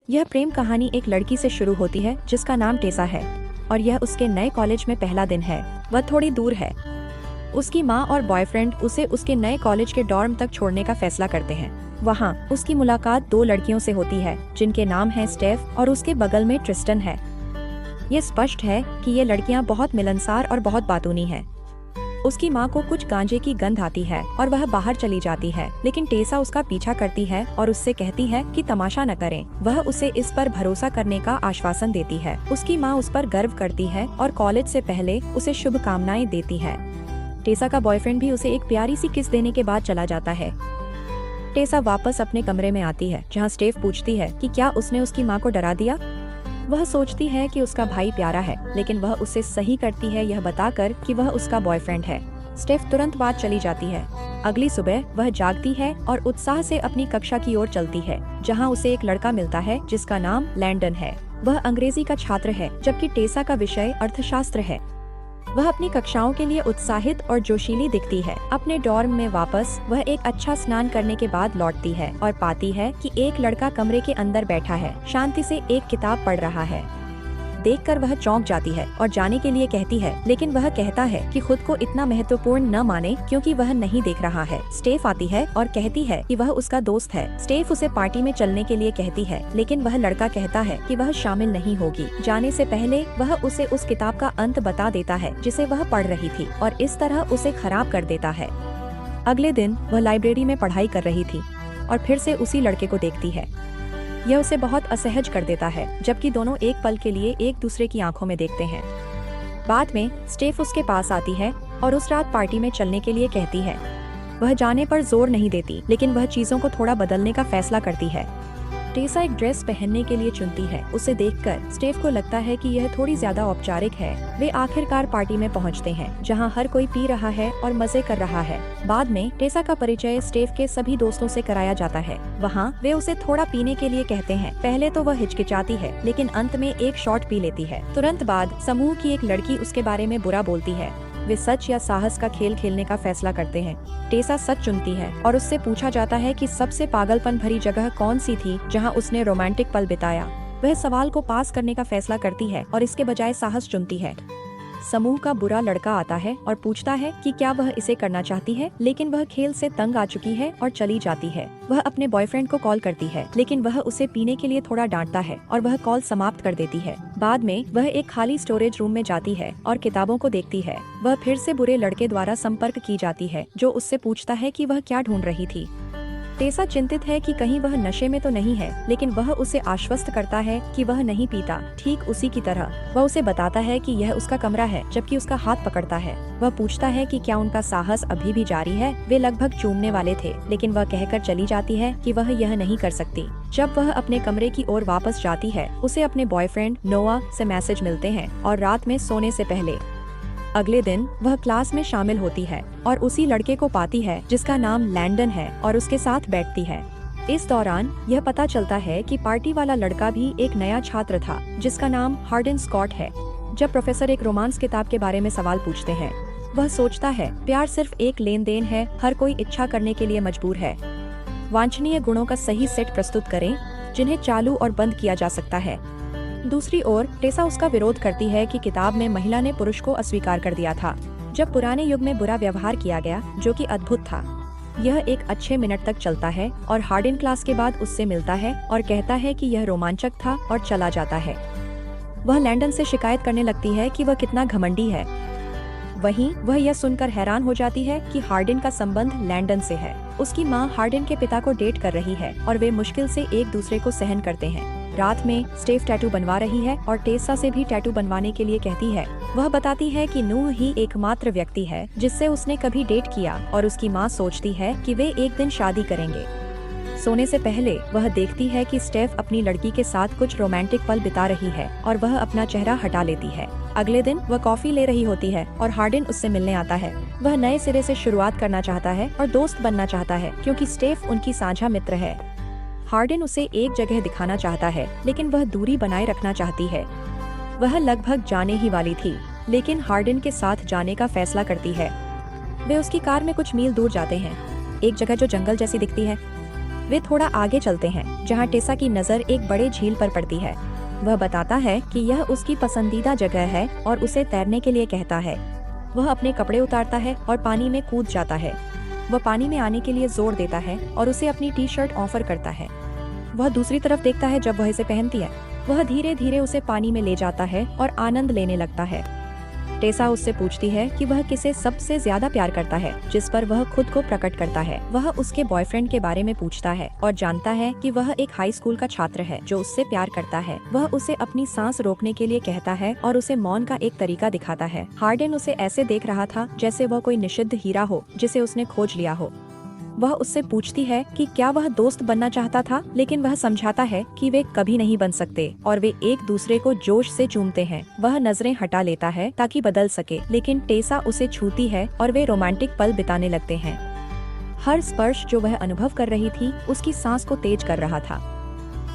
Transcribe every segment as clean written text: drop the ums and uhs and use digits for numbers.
यह प्रेम कहानी एक लड़की से शुरू होती है जिसका नाम टेसा है और यह उसके नए कॉलेज में पहला दिन है। वह थोड़ी दूर है। उसकी माँ और बॉयफ्रेंड उसे उसके नए कॉलेज के डॉर्म तक छोड़ने का फैसला करते हैं। वहाँ उसकी मुलाकात दो लड़कियों से होती है जिनके नाम है स्टेफ और उसके बगल में ट्रिस्टन है। ये स्पष्ट है कि ये लड़कियाँ बहुत मिलनसार और बहुत बातूनी है। उसकी माँ को कुछ गांजे की गंध आती है और वह बाहर चली जाती है, लेकिन टेसा उसका पीछा करती है और उससे कहती है कि तमाशा न करें। वह उसे इस पर भरोसा करने का आश्वासन देती है। उसकी माँ उस पर गर्व करती है और कॉलेज से पहले उसे शुभकामनाएं देती है। टेसा का बॉयफ्रेंड भी उसे एक प्यारी सी किस देने के बाद चला जाता है। टेसा वापस अपने कमरे में आती है जहाँ स्टेफ पूछती है कि क्या उसने उसकी माँ को डरा दिया। वह सोचती है कि उसका भाई प्यारा है, लेकिन वह उसे सही करती है यह बताकर कि वह उसका बॉयफ्रेंड है। स्टेफ तुरंत बाद चली जाती है। अगली सुबह वह जागती है और उत्साह से अपनी कक्षा की ओर चलती है जहां उसे एक लड़का मिलता है जिसका नाम लैंडन है। वह अंग्रेजी का छात्र है जबकि टेसा का विषय अर्थशास्त्र है। वह अपनी कक्षाओं के लिए उत्साहित और जोशीली दिखती है। अपने डॉर्म में वापस वह एक अच्छा स्नान करने के बाद लौटती है और पाती है कि एक लड़का कमरे के अंदर बैठा है, शांति से एक किताब पढ़ रहा है। देखकर वह चौंक जाती है और जाने के लिए कहती है, लेकिन वह कहता है कि खुद को इतना महत्वपूर्ण न माने क्योंकि वह नहीं देख रहा है। स्टेफ आती है और कहती है कि वह उसका दोस्त है। स्टेफ उसे पार्टी में चलने के लिए कहती है, लेकिन वह लड़का कहता है कि वह शामिल नहीं होगी। जाने से पहले वह उसे उस किताब का अंत बता देता है जिसे वह पढ़ रही थी और इस तरह उसे खराब कर देता है। अगले दिन वह लाइब्रेरी में पढ़ाई कर रही थी और फिर से उसी लड़के को देखती है। यह उसे बहुत असहज कर देता है, जबकि दोनों एक पल के लिए एक दूसरे की आंखों में देखते हैं। बाद में स्टेफ उसके पास आती है और उस रात पार्टी में चलने के लिए कहती है। वह जाने पर जोर नहीं देती, लेकिन वह चीजों को थोड़ा बदलने का फैसला करती है। टेसा एक ड्रेस पहनने के लिए चुनती है। उसे देखकर स्टेफ को लगता है कि यह थोड़ी ज्यादा औपचारिक है। वे आखिरकार पार्टी में पहुंचते हैं, जहां हर कोई पी रहा है और मजे कर रहा है। बाद में टेसा का परिचय स्टेफ के सभी दोस्तों से कराया जाता है। वहां वे उसे थोड़ा पीने के लिए कहते हैं। पहले तो वह हिचकिचाती है, लेकिन अंत में एक शॉट पी लेती है। तुरंत बाद समूह की एक लड़की उसके बारे में बुरा बोलती है। वे सच या साहस का खेल खेलने का फैसला करते हैं। टेसा सच चुनती है और उससे पूछा जाता है कि सबसे पागलपन भरी जगह कौन सी थी जहां उसने रोमांटिक पल बिताया। वह सवाल को पास करने का फैसला करती है और इसके बजाय साहस चुनती है। समूह का बुरा लड़का आता है और पूछता है कि क्या वह इसे करना चाहती है, लेकिन वह खेल से तंग आ चुकी है और चली जाती है। वह अपने बॉयफ्रेंड को कॉल करती है, लेकिन वह उसे पीने के लिए थोड़ा डांटता है और वह कॉल समाप्त कर देती है। बाद में वह एक खाली स्टोरेज रूम में जाती है और किताबों को देखती है। वह फिर से बुरे लड़के द्वारा संपर्क की जाती है, जो उससे पूछता है कि वह क्या ढूंढ रही थी। टेसा चिंतित है कि कहीं वह नशे में तो नहीं है, लेकिन वह उसे आश्वस्त करता है कि वह नहीं पीता। ठीक उसी की तरह वह उसे बताता है कि यह उसका कमरा है, जबकि उसका हाथ पकड़ता है। वह पूछता है कि क्या उनका साहस अभी भी जारी है। वे लगभग चूमने वाले थे, लेकिन वह कहकर चली जाती है कि वह यह नहीं कर सकती। जब वह अपने कमरे की ओर वापस जाती है, उसे अपने बॉयफ्रेंड नोआ से मैसेज मिलते हैं और रात में सोने से पहले अगले दिन वह क्लास में शामिल होती है और उसी लड़के को पाती है जिसका नाम लैंडन है और उसके साथ बैठती है। इस दौरान यह पता चलता है कि पार्टी वाला लड़का भी एक नया छात्र था जिसका नाम हार्डन स्कॉट है। जब प्रोफेसर एक रोमांस किताब के बारे में सवाल पूछते हैं, वह सोचता है प्यार सिर्फ एक लेन देन है, हर कोई इच्छा करने के लिए मजबूर है। वांछनीय गुणों का सही सेट प्रस्तुत करें जिन्हें चालू और बंद किया जा सकता है। दूसरी ओर टेसा उसका विरोध करती है कि किताब में महिला ने पुरुष को अस्वीकार कर दिया था जब पुराने युग में बुरा व्यवहार किया गया, जो कि अद्भुत था। यह एक अच्छे मिनट तक चलता है और हार्डन क्लास के बाद उससे मिलता है और कहता है कि यह रोमांचक था और चला जाता है। वह लैंडन से शिकायत करने लगती है कि वह कितना घमंडी है। वहीं वह यह सुनकर हैरान हो जाती है कि हार्डन का संबंध लैंडन से है। उसकी माँ हार्डन के पिता को डेट कर रही है और वे मुश्किल से एक दूसरे को सहन करते हैं। रात में स्टेफ टैटू बनवा रही है और टेसा से भी टैटू बनवाने के लिए कहती है। वह बताती है कि नूह ही एकमात्र व्यक्ति है जिससे उसने कभी डेट किया और उसकी माँ सोचती है कि वे एक दिन शादी करेंगे। सोने से पहले वह देखती है कि स्टेफ अपनी लड़की के साथ कुछ रोमांटिक पल बिता रही है और वह अपना चेहरा हटा लेती है। अगले दिन वह कॉफी ले रही होती है और हार्डन उससे मिलने आता है। वह नए सिरे से शुरुआत करना चाहता है और दोस्त बनना चाहता है क्योंकि स्टेफ उनकी साझा मित्र है। हार्डन उसे एक जगह दिखाना चाहता है, लेकिन वह दूरी बनाए रखना चाहती है। वह लगभग जाने ही वाली थी, लेकिन हार्डन के साथ जाने का फैसला करती है। वे उसकी कार में कुछ मील दूर जाते हैं, एक जगह जो जंगल जैसी दिखती है। वे थोड़ा आगे चलते हैं जहाँ टेसा की नज़र एक बड़े झील पर पड़ती है। वह बताता है कि यह उसकी पसंदीदा जगह है और उसे तैरने के लिए कहता है। वह अपने कपड़े उतारता है और पानी में कूद जाता है। वह पानी में आने के लिए जोर देता है और उसे अपनी टी शर्ट ऑफर करता है। वह दूसरी तरफ देखता है जब वह इसे पहनती है। वह धीरे धीरे उसे पानी में ले जाता है और आनंद लेने लगता है। टेसा उससे पूछती है कि वह किसे सबसे ज्यादा प्यार करता है, जिस पर वह खुद को प्रकट करता है। वह उसके बॉयफ्रेंड के बारे में पूछता है और जानता है कि वह एक हाई स्कूल का छात्र है जो उससे प्यार करता है। वह उसे अपनी सांस रोकने के लिए कहता है और उसे मौन का एक तरीका दिखाता है। हार्डन उसे ऐसे देख रहा था जैसे वह कोई निषिद्ध हीरा हो जिसे उसने खोज लिया हो। वह उससे पूछती है कि क्या वह दोस्त बनना चाहता था, लेकिन वह समझाता है कि वे कभी नहीं बन सकते और वे एक दूसरे को जोश से चूमते हैं। वह नजरें हटा लेता है ताकि बदल सके, लेकिन टेसा उसे छूती है और वे रोमांटिक पल बिताने लगते हैं। हर स्पर्श जो वह अनुभव कर रही थी उसकी सांस को तेज कर रहा था।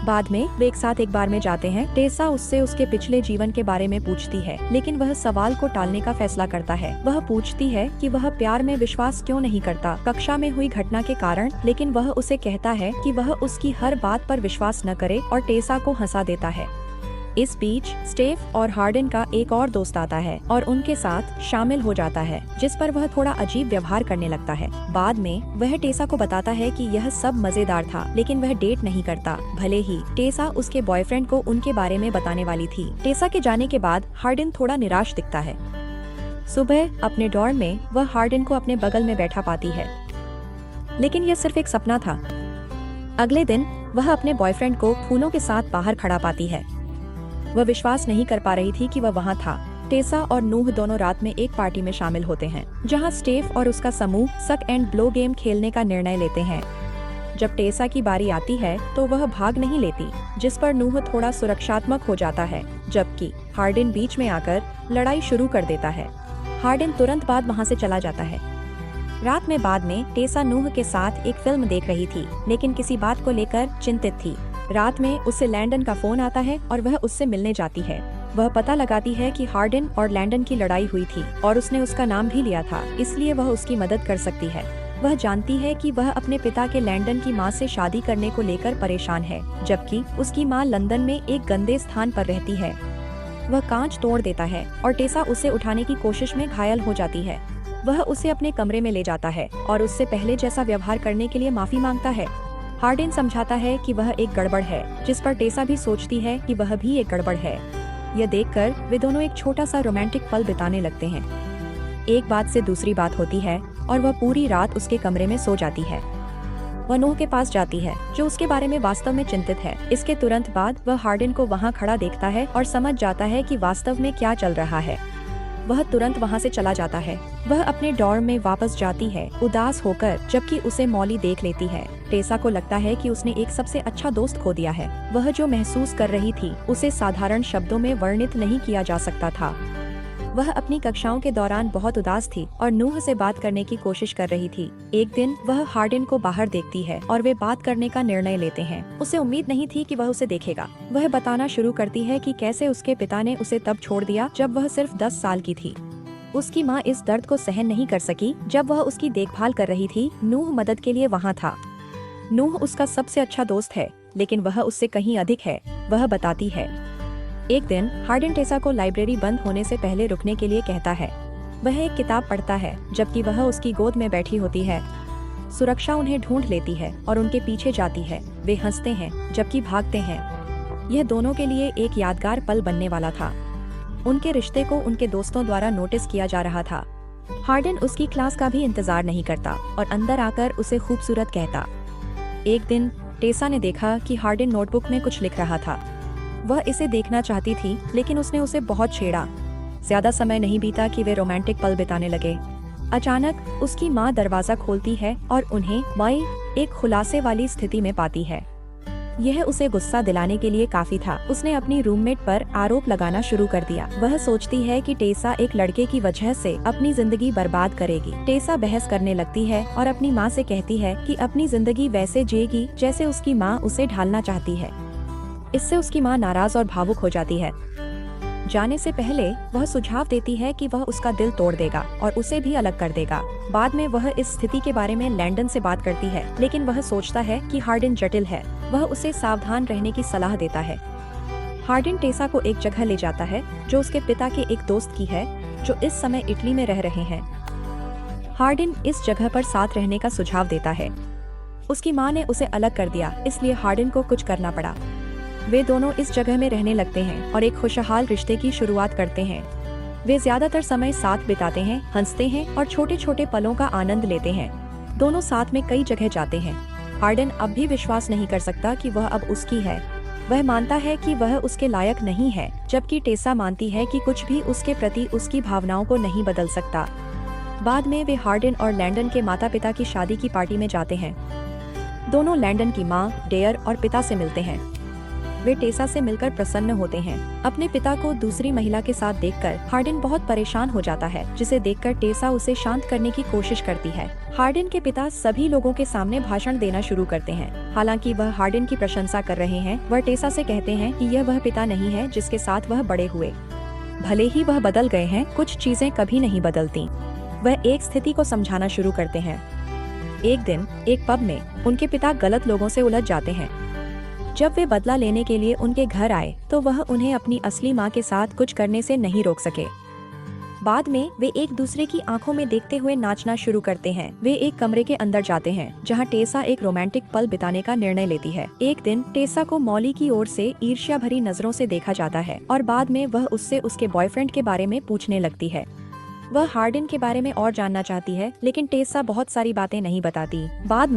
बाद में वे एक साथ एक बार में जाते हैं। टेसा उससे उसके पिछले जीवन के बारे में पूछती है, लेकिन वह सवाल को टालने का फैसला करता है। वह पूछती है कि वह प्यार में विश्वास क्यों नहीं करता कक्षा में हुई घटना के कारण, लेकिन वह उसे कहता है कि वह उसकी हर बात पर विश्वास न करे और टेसा को हंसा देता है। इस बीच स्टेफ और हार्डन का एक और दोस्त आता है और उनके साथ शामिल हो जाता है, जिस पर वह थोड़ा अजीब व्यवहार करने लगता है। बाद में वह टेसा को बताता है कि यह सब मजेदार था, लेकिन वह डेट नहीं करता, भले ही टेसा उसके बॉयफ्रेंड को उनके बारे में बताने वाली थी। टेसा के जाने के बाद हार्डन थोड़ा निराश दिखता है। सुबह अपने डॉर्म में वह हार्डन को अपने बगल में बैठा पाती है, लेकिन यह सिर्फ एक सपना था। अगले दिन वह अपने बॉयफ्रेंड को फूलों के साथ बाहर खड़ा पाती है। वह विश्वास नहीं कर पा रही थी कि वह वहाँ था। टेसा और नूह दोनों रात में एक पार्टी में शामिल होते हैं, जहाँ स्टेफ और उसका समूह सक एंड ब्लो गेम खेलने का निर्णय लेते हैं। जब टेसा की बारी आती है तो वह भाग नहीं लेती, जिस पर नूह थोड़ा सुरक्षात्मक हो जाता है, जबकि हार्डन बीच में आकर लड़ाई शुरू कर देता है। हार्डन तुरंत बाद वहाँ से चला जाता है। रात में बाद में टेसा नूह के साथ एक फिल्म देख रही थी, लेकिन किसी बात को लेकर चिंतित थी। रात में उसे लैंडन का फोन आता है और वह उससे मिलने जाती है। वह पता लगाती है कि हार्डन और लैंडन की लड़ाई हुई थी और उसने उसका नाम भी लिया था, इसलिए वह उसकी मदद कर सकती है। वह जानती है कि वह अपने पिता के लैंडन की मां से शादी करने को लेकर परेशान है, जबकि उसकी मां लंदन में एक गंदे स्थान पर रहती है। वह कांच तोड़ देता है और टेसा उसे उठाने की कोशिश में घायल हो जाती है। वह उसे अपने कमरे में ले जाता है और उससे पहले जैसा व्यवहार करने के लिए माफी मांगता है। हार्डन समझाता है कि वह एक गड़बड़ है, जिस पर टेसा भी सोचती है कि वह भी एक गड़बड़ है। यह देखकर वे दोनों एक छोटा सा रोमांटिक पल बिताने लगते हैं। एक बात से दूसरी बात होती है और वह पूरी रात उसके कमरे में सो जाती है। वह नूह के पास जाती है, जो उसके बारे में वास्तव में चिंतित है। इसके तुरंत बाद वह हार्डन को वहाँ खड़ा देखता है और समझ जाता है कि वास्तव में क्या चल रहा है। वह तुरंत वहाँ से चला जाता है। वह अपने डॉर्म में वापस जाती है, उदास होकर, जबकि उसे मॉली देख लेती है। टेसा को लगता है कि उसने एक सबसे अच्छा दोस्त खो दिया है। वह जो महसूस कर रही थी उसे साधारण शब्दों में वर्णित नहीं किया जा सकता था। वह अपनी कक्षाओं के दौरान बहुत उदास थी और नूह से बात करने की कोशिश कर रही थी। एक दिन वह हार्डन को बाहर देखती है और वे बात करने का निर्णय लेते हैं। उसे उम्मीद नहीं थी कि वह उसे देखेगा। वह बताना शुरू करती है कि कैसे उसके पिता ने उसे तब छोड़ दिया जब वह सिर्फ 10 साल की थी। उसकी माँ इस दर्द को सहन नहीं कर सकी। जब वह उसकी देखभाल कर रही थी, नूह मदद के लिए वहाँ था। नूह उसका सबसे अच्छा दोस्त है, लेकिन वह उससे कहीं अधिक है, वह बताती है। एक दिन हार्डन टेसा को लाइब्रेरी बंद होने से पहले रुकने के लिए कहता है। वह एक किताब पढ़ता है, जबकि वह उसकी गोद में बैठी होती है। सुरक्षा उन्हें ढूंढ लेती है और उनके पीछे जाती है। वे हंसते हैं, जबकि भागते हैं। यह दोनों के लिए एक यादगार पल बनने वाला था। उनके रिश्ते को उनके दोस्तों द्वारा नोटिस किया जा रहा था। हार्डन उसकी क्लास का भी इंतजार नहीं करता और अंदर आकर उसे खूबसूरत कहता। एक दिन टेसा ने देखा कि हार्डन नोटबुक में कुछ लिख रहा था। वह इसे देखना चाहती थी, लेकिन उसने उसे बहुत छेड़ा। ज्यादा समय नहीं बीता कि वे रोमांटिक पल बिताने लगे। अचानक उसकी माँ दरवाजा खोलती है और उन्हें माई एक खुलासे वाली स्थिति में पाती है। यह उसे गुस्सा दिलाने के लिए काफी था। उसने अपनी रूममेट पर आरोप लगाना शुरू कर दिया। वह सोचती है कि टेसा एक लड़के की वजह से अपनी जिंदगी बर्बाद करेगी। टेसा बहस करने लगती है और अपनी माँ से कहती है कि अपनी जिंदगी वैसे जिएगी जैसे उसकी माँ उसे ढालना चाहती है। इससे उसकी माँ नाराज और भावुक हो जाती है। जाने से पहले वह सुझाव देती है कि वह उसका दिल तोड़ देगा और उसे भी अलग कर देगा। बाद में वह इस स्थिति के बारे में लैंडन से बात करती है, लेकिन वह सोचता है कि हार्डिन जटिल है। वह उसे सावधान रहने की सलाह देता है। हार्डिन टेसा को एक जगह ले जाता है जो उसके पिता के एक दोस्त की है, जो इस समय इटली में रह रहे हैं। हार्डिन इस जगह पर साथ रहने का सुझाव देता है। उसकी माँ ने उसे अलग कर दिया, इसलिए हार्डिन को कुछ करना पड़ा। वे दोनों इस जगह में रहने लगते हैं और एक खुशहाल रिश्ते की शुरुआत करते हैं। वे ज्यादातर समय साथ बिताते हैं, हंसते हैं और छोटे छोटे पलों का आनंद लेते हैं। दोनों साथ में कई जगह जाते हैं। हार्डिन अब भी विश्वास नहीं कर सकता कि वह अब उसकी है। वह मानता है कि वह उसके लायक नहीं है, जबकि टेसा मानती है कि कुछ भी उसके प्रति उसकी भावनाओं को नहीं बदल सकता। बाद में वे हार्डिन और लैंडन के माता पिता की शादी की पार्टी में जाते हैं। दोनों लैंडन की माँ, डेयर और पिता से मिलते हैं। वे टेसा से मिलकर प्रसन्न होते हैं। अपने पिता को दूसरी महिला के साथ देखकर हार्डिन बहुत परेशान हो जाता है, जिसे देखकर टेसा उसे शांत करने की कोशिश करती है। हार्डिन के पिता सभी लोगों के सामने भाषण देना शुरू करते हैं। हालांकि वह हार्डिन की प्रशंसा कर रहे हैं, वह टेसा से कहते हैं कि यह वह पिता नहीं है जिसके साथ वह बड़े हुए। भले ही वह बदल गए हैं, कुछ चीजें कभी नहीं बदलती। वह एक स्थिति को समझाना शुरू करते हैं। एक दिन एक पब में उनके पिता गलत लोगों से उलझ जाते हैं। जब वे बदला लेने के लिए उनके घर आए तो वह उन्हें अपनी असली माँ के साथ कुछ करने से नहीं रोक सके। बाद में वे एक दूसरे की आंखों में देखते हुए नाचना शुरू करते हैं। वे एक कमरे के अंदर जाते हैं जहाँ टेसा एक रोमांटिक पल बिताने का निर्णय लेती है। एक दिन टेसा को मॉली की ओर से ईर्ष्या भरी नजरों से देखा जाता है और बाद में वह उससे उसके बॉयफ्रेंड के बारे में पूछने लगती है। वह हार्डिन के बारे में और जानना चाहती है, लेकिन टेसा बहुत सारी बातें नहीं बताती। बाद में